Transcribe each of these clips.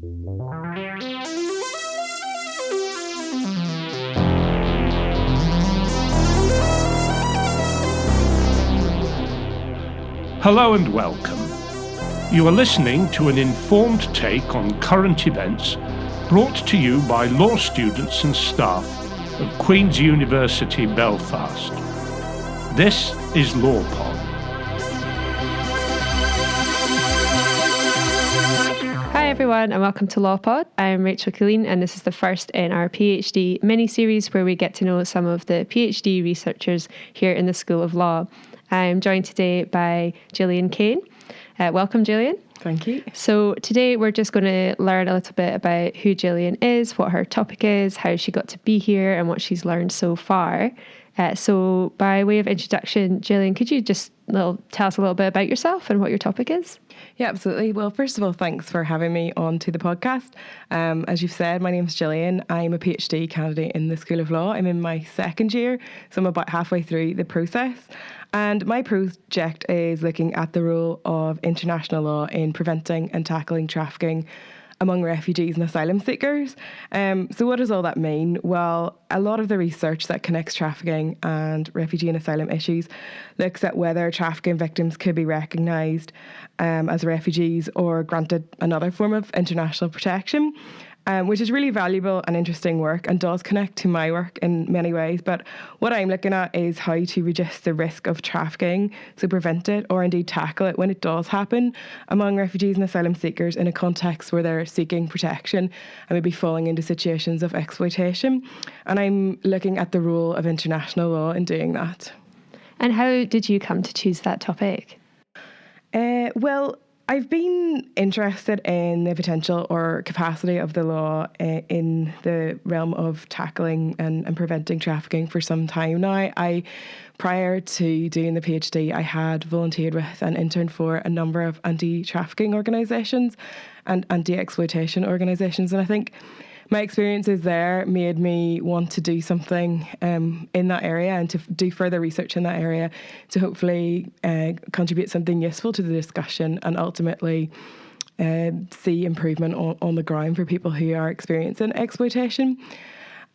Hello and welcome. You are listening to an informed take on current events brought to you by law students and staff of Queen's University Belfast. This is LawPod. Hi everyone and welcome to LawPod. I'm Rachel Killean and this is the first in our PhD mini-series where we get to know some of the PhD researchers here in the School of Law. I'm joined today by Gillian Kane. Welcome, Gillian. Thank you. So today we're just going to learn a little bit about who Gillian is, what her topic is, how she got to be here and what she's learned so far. So by way of introduction, Gillian, could you just tell us a little bit about yourself and what your topic is? Yeah, absolutely. Well, first of all, thanks for having me on to the podcast. As you've said, my name's Gillian. I'm a PhD candidate in the School of Law. I'm in my second year, so I'm about halfway through the process. And my project is looking at the role of international law in preventing and tackling trafficking among refugees and asylum seekers. So what does all that mean? Well, a lot of the research that connects trafficking and refugee and asylum issues looks at whether trafficking victims could be recognised as refugees or granted another form of international protection. Which is really valuable and interesting work and does connect to my work in many ways. But what I'm looking at is how to reduce the risk of trafficking, so prevent it or indeed tackle it when it does happen among refugees and asylum seekers in a context where they're seeking protection and maybe falling into situations of exploitation. And I'm looking at the role of international law in doing that. And how did you come to choose that topic? Well, I've been interested in the potential or capacity of the law in the realm of tackling and preventing trafficking for some time now. Prior to doing the PhD, I had volunteered with and interned for a number of anti-trafficking organisations and anti-exploitation organisations. And I think my experiences there made me want to do something in that area and to do further research in that area to hopefully contribute something useful to the discussion and ultimately see improvement on the ground for people who are experiencing exploitation.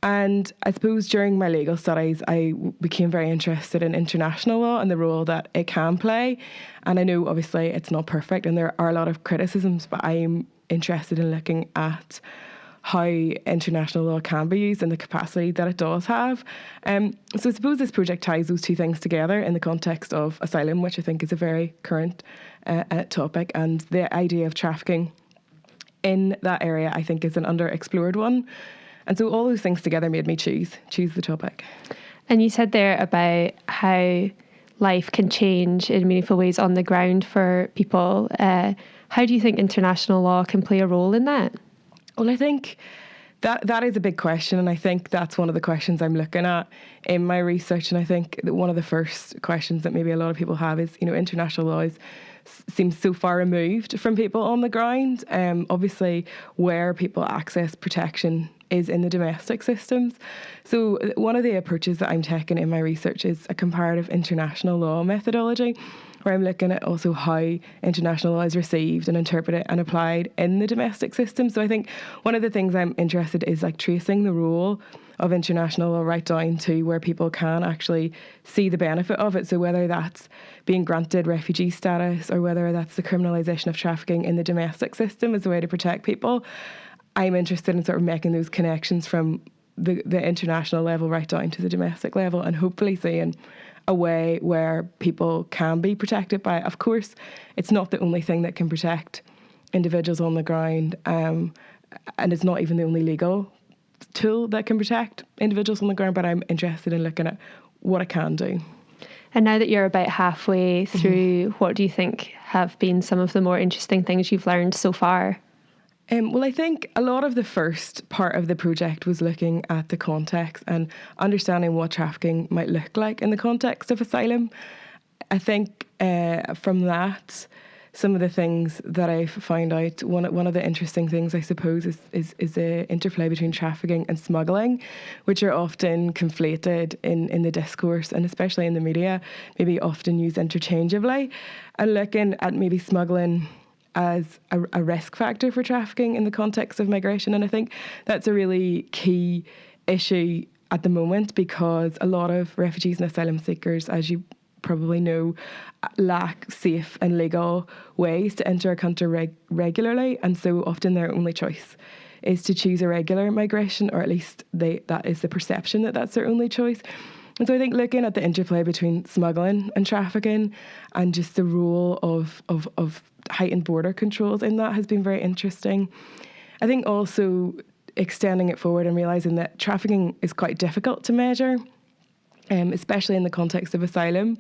And I suppose during my legal studies, I became very interested in international law and the role that it can play. And I know obviously it's not perfect and there are a lot of criticisms, but I'm interested in looking at how international law can be used and the capacity that it does have. So I suppose this project ties those two things together in the context of asylum, which I think is a very current topic, and the idea of trafficking in that area I think is an underexplored one. And so all those things together made me choose the topic. And you said there about how life can change in meaningful ways on the ground for people. How do you think international law can play a role in that? Well, I think that is a big question, and I think that's one of the questions I'm looking at in my research. And I think that one of the first questions that maybe a lot of people have is, international law seems so far removed from people on the ground. Obviously, where people access protection is in the domestic systems. So one of the approaches that I'm taking in my research is a comparative international law methodology, where I'm looking at also how international law is received and interpreted and applied in the domestic system. So I think one of the things I'm interested in is tracing the role of international law right down to where people can actually see the benefit of it. So whether that's being granted refugee status or whether that's the criminalisation of trafficking in the domestic system as a way to protect people, I'm interested in sort of making those connections from the international level right down to the domestic level and hopefully seeing a way where people can be protected by it. Of course, it's not the only thing that can protect individuals on the ground, and it's not even the only legal tool that can protect individuals on the ground, but I'm interested in looking at what it can do. And now that you're about halfway through, what do you think have been some of the more interesting things you've learned so far? Well, I think a lot of the first part of the project was looking at the context and understanding what trafficking might look like in the context of asylum. I think from that, some of the things that I've found out, one of the interesting things, I suppose, is the interplay between trafficking and smuggling, which are often conflated in the discourse and especially in the media, maybe often used interchangeably. And looking at maybe smuggling as a risk factor for trafficking in the context of migration. And I think that's a really key issue at the moment, because a lot of refugees and asylum seekers, as you probably know, lack safe and legal ways to enter a country regularly, and so often their only choice is to choose irregular migration, or at least that is the perception that that's their only choice. And so I think looking at the interplay between smuggling and trafficking and just the role of heightened border controls in that has been very interesting. I think also extending it forward and realising that trafficking is quite difficult to measure, especially in the context of asylum.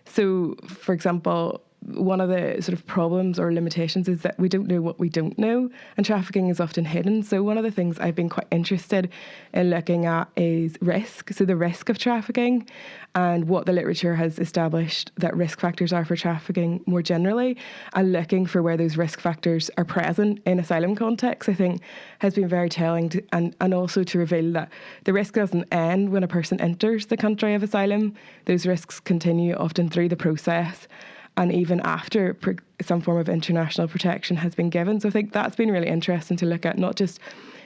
So, for example, one of the sort of problems or limitations is that we don't know what we don't know, and trafficking is often hidden. So one of the things I've been quite interested in looking at is risk. So the risk of trafficking and what the literature has established that risk factors are for trafficking more generally, and looking for where those risk factors are present in asylum contexts, I think has been very telling, and also to reveal that the risk doesn't end when a person enters the country of asylum. Those risks continue often through the process, and even after some form of international protection has been given. So I think that's been really interesting to look at, not just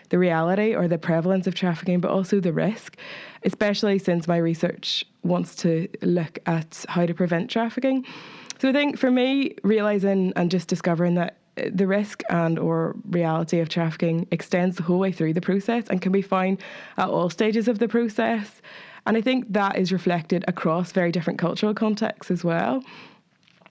the reality or the prevalence of trafficking, but also the risk, especially since my research wants to look at how to prevent trafficking. So I think for me, realising and just discovering that the risk and or reality of trafficking extends the whole way through the process and can be found at all stages of the process. And I think that is reflected across very different cultural contexts as well.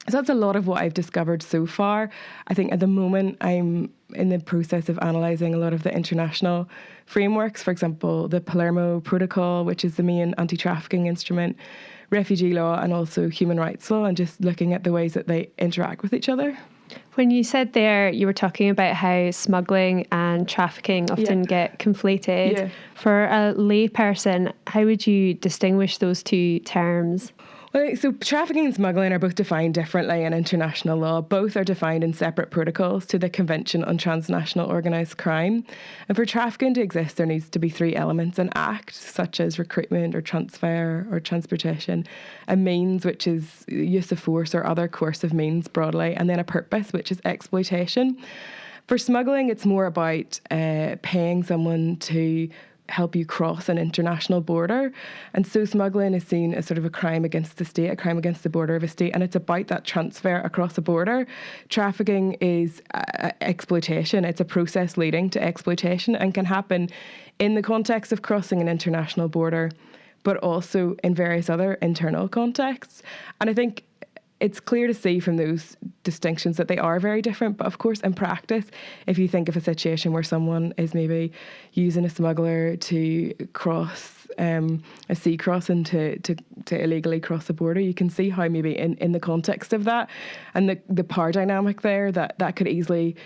So that's a lot of what I've discovered so far. I think at the moment I'm in the process of analysing a lot of the international frameworks, for example, the Palermo Protocol, which is the main anti-trafficking instrument, refugee law, and also human rights law, and just looking at the ways that they interact with each other. When you said there, you were talking about how smuggling and trafficking often get conflated. Yeah. For a lay person, how would you distinguish those two terms? Well, so trafficking and smuggling are both defined differently in international law. Both are defined in separate protocols to the Convention on Transnational Organised Crime. And for trafficking to exist, there needs to be three elements: an act, such as recruitment or transfer or transportation; a means, which is use of force or other coercive means broadly; and then a purpose, which is exploitation. For smuggling, it's more about paying someone to help you cross an international border. And so smuggling is seen as sort of a crime against the state, a crime against the border of a state, and it's about that transfer across a border. Trafficking is exploitation. It's a process leading to exploitation and can happen in the context of crossing an international border, but also in various other internal contexts. And I think it's clear to see from those distinctions that they are very different. But of course, in practice, if you think of a situation where someone is maybe using a smuggler to cross a sea crossing to illegally cross a border, you can see how maybe in the context of that and the power dynamic there, that could easily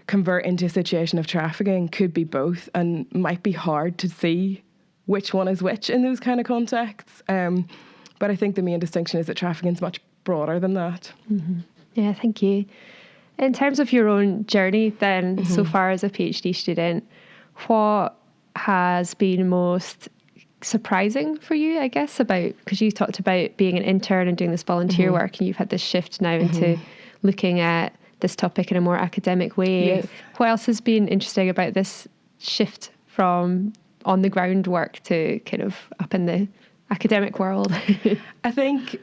convert into a situation of trafficking, could be both, and might be hard to see which one is which in those kind of contexts. But I think the main distinction is that trafficking is much broader than that. Mm-hmm. Yeah, thank you. In terms of your own journey then, so far as a PhD student, what has been most surprising for you, I guess, because you talked about being an intern and doing this volunteer work, and you've had this shift now into looking at this topic in a more academic way. Yes. What else has been interesting about this shift from on the ground work to kind of up in the academic world? I think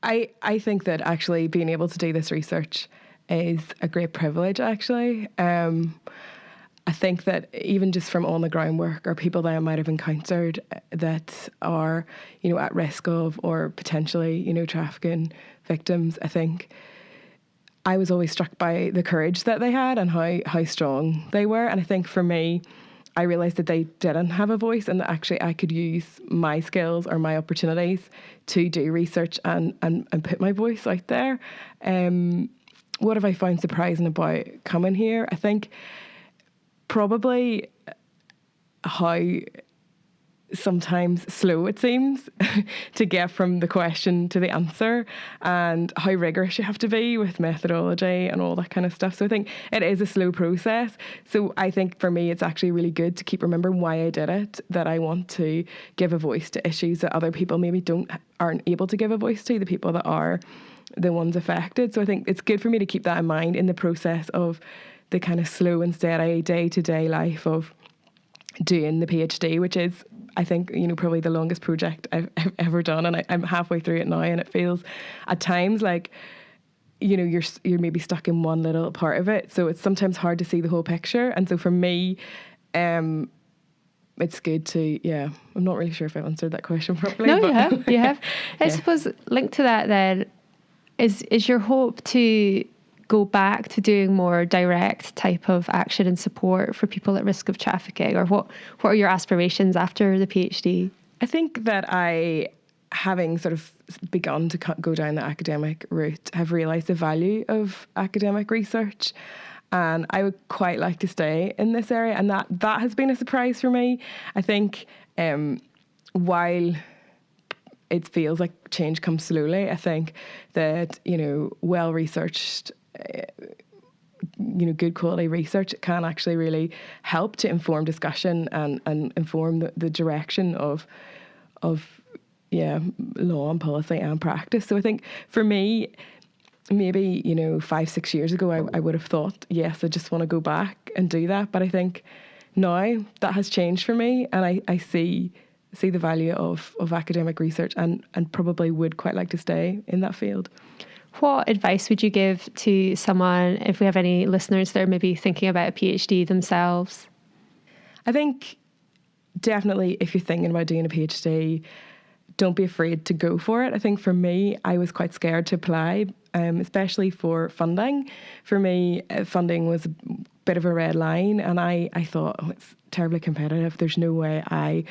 I think that actually being able to do this research is a great privilege, actually. I think that even just from on the ground work or people that I might have encountered that are, at risk of or potentially, trafficking victims, I think I was always struck by the courage that they had and how strong they were. And I think for me, I realised that they didn't have a voice, and that actually I could use my skills or my opportunities to do research and put my voice out there. What have I found surprising about coming here? I think probably how sometimes slow it seems to get from the question to the answer, and how rigorous you have to be with methodology and all that kind of stuff. So I think it is a slow process. So I think for me, it's actually really good to keep remembering why I did it, that I want to give a voice to issues that other people maybe aren't able to give a voice to, the people that are the ones affected. So I think it's good for me to keep that in mind in the process of the kind of slow and steady day-to-day life of doing the PhD, which is, I think, probably the longest project I've ever done, and I'm halfway through it now, and it feels at times like you're maybe stuck in one little part of it, so it's sometimes hard to see the whole picture. And so for me, it's good to, I'm not really sure if I've answered that question properly. No, but you have. I suppose linked to that then, is your hope to go back to doing more direct type of action and support for people at risk of trafficking, or what are your aspirations after the PhD? I think that having sort of begun to go down the academic route, have realised the value of academic research, and I would quite like to stay in this area, and that has been a surprise for me. I think while it feels like change comes slowly, I think that well-researched good quality research can actually really help to inform discussion and inform the direction of law and policy and practice. So I think for me, maybe 5-6 years ago I would have thought, yes, I just want to go back and do that, but I think now that has changed for me, and I see the value of academic research and probably would quite like to stay in that field. What advice would you give to someone, if we have any listeners that are maybe thinking about a PhD themselves? I think definitely if you're thinking about doing a PhD, don't be afraid to go for it. I think for me, I was quite scared to apply, especially for funding. For me, funding was a bit of a red line, and I thought, it's terribly competitive. There's no way I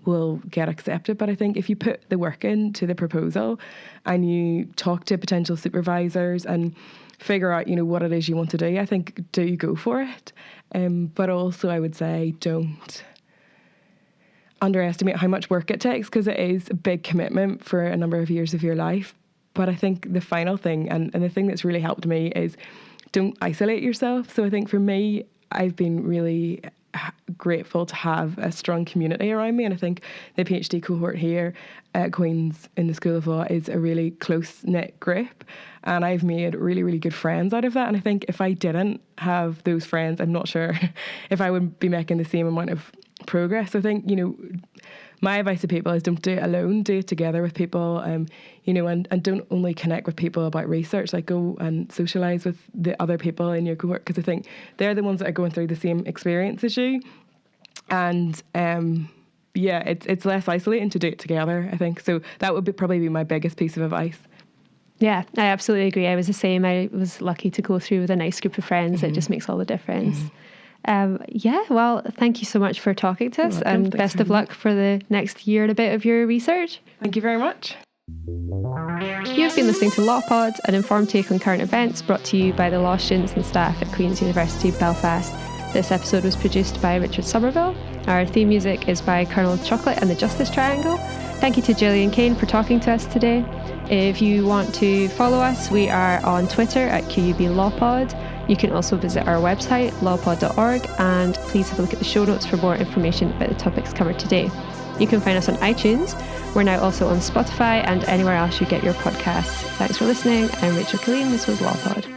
will get accepted. But I think if you put the work into the proposal and you talk to potential supervisors and figure out, what it is you want to do, I think do go for it. But also I would say don't underestimate how much work it takes, because it is a big commitment for a number of years of your life. But I think the final thing, and the thing that's really helped me, is don't isolate yourself. So I think for me, I've been really grateful to have a strong community around me, and I think the PhD cohort here at Queen's in the School of Law is a really close-knit group, and I've made really, really good friends out of that. And I think if I didn't have those friends, I'm not sure if I would be making the same amount of progress. So I think, my advice to people is don't do it alone, do it together with people, and don't only connect with people about research, like go and socialise with the other people in your cohort, because I think they're the ones that are going through the same experience as you. And it's less isolating to do it together, I think. So that would probably be my biggest piece of advice. Yeah, I absolutely agree. I was the same. I was lucky to go through with a nice group of friends. It just makes all the difference. Well, thank you so much for talking to us, and best of luck for the next year and a bit of your research. Thank you very much. You've been listening to LawPod, an informed take on current events brought to you by the law students and staff at Queen's University Belfast. This episode was produced by Richard Somerville. Our theme music is by Colonel Chocolate and the Justice Triangle. Thank you to Gillian Kane for talking to us today. If you want to follow us, we are on Twitter at QUB LawPod. You can also visit our website, lawpod.org, and please have a look at the show notes for more information about the topics covered today. You can find us on iTunes. We're now also on Spotify and anywhere else you get your podcasts. Thanks for listening. I'm Rachel Killean. This was LawPod.